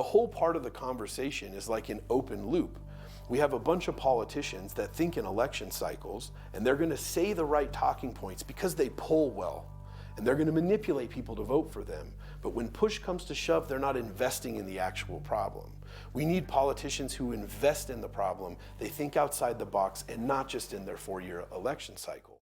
whole part of the conversation is like an open loop. We have a bunch of politicians that think in election cycles, and they're going to say the right talking points because they poll well, and they're going to manipulate people to vote for them. But when push comes to shove, they're not investing in the actual problem. We need politicians who invest in the problem. They think outside the box and not just in their 4-year election cycle.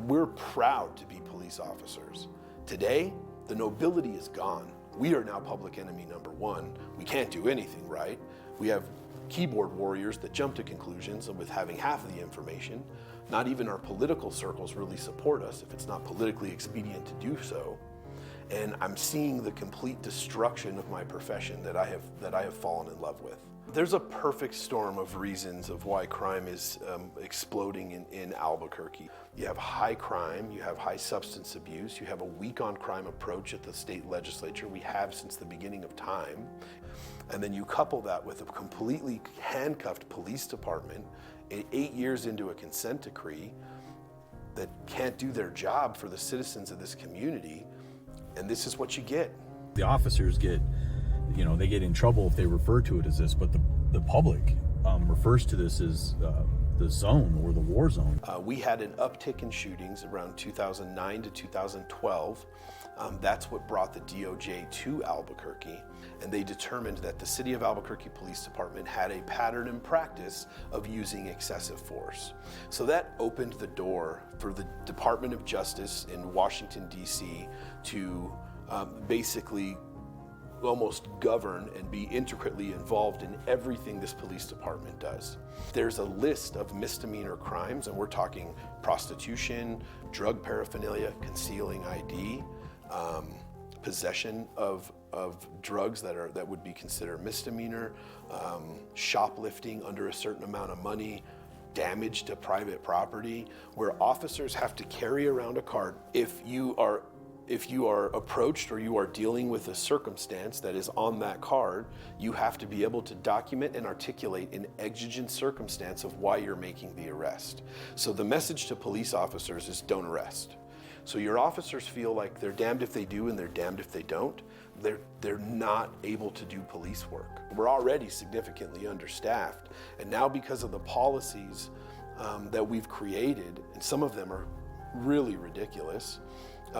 We're proud to be police officers. Today, the nobility is gone. We are now public enemy number one. We can't do anything right. We have keyboard warriors that jump to conclusions with having half of the information. Not even our political circles really support us if it's not politically expedient to do so. And I'm seeing the complete destruction of my profession that I have fallen in love with. There's a perfect storm of reasons of why crime is exploding in Albuquerque. You have high crime, you have high substance abuse, you have a weak on crime approach at the state legislature. We have since the beginning of time. And then you couple that with a completely handcuffed police department 8 years into a consent decree that can't do their job for the citizens of this community. And this is what you get. The officers get, they get in trouble if they refer to it as this, but the public refers to this as the zone or the war zone. We had an uptick in shootings around 2009 to 2012. That's what brought the DOJ to Albuquerque, and they determined that the City of Albuquerque Police Department had a pattern and practice of using excessive force. So that opened the door for the Department of Justice in Washington, D.C. to basically almost govern and be intricately involved in everything this police department does. There's a list of misdemeanor crimes, and we're talking prostitution, drug paraphernalia, concealing ID, possession of drugs that would be considered misdemeanor, shoplifting under a certain amount of money, damage to private property, where officers have to carry around a card. If you are approached or you are dealing with a circumstance that is on that card, you have to be able to document and articulate an exigent circumstance of why you're making the arrest. So the message to police officers is don't arrest. So your officers feel like they're damned if they do and they're damned if they don't. They're not able to do police work. We're already significantly understaffed, and now because of the policies that we've created, and some of them are really ridiculous,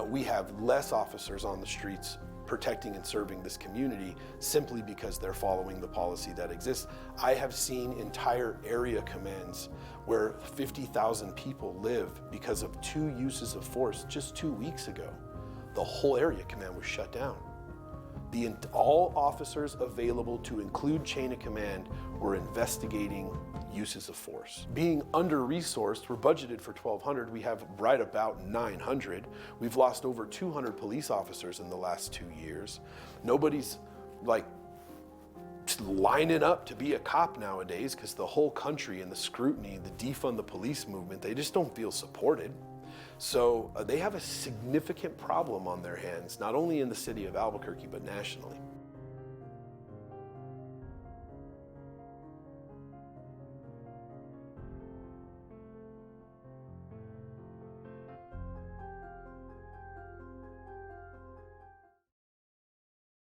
we have less officers on the streets protecting and serving this community simply because they're following the policy that exists. I have seen entire area commands where 50,000 people live because of 2 uses of force just 2 weeks ago. The whole area command was shut down. All officers available, to include chain of command, were investigating uses of force. Being under-resourced, we're budgeted for 1,200, we have right about 900. We've lost over 200 police officers in the last 2 years. Nobody's like lining up to be a cop nowadays because the whole country and the scrutiny, the defund the police movement, they just don't feel supported. So they have a significant problem on their hands, not only in the city of Albuquerque, but nationally.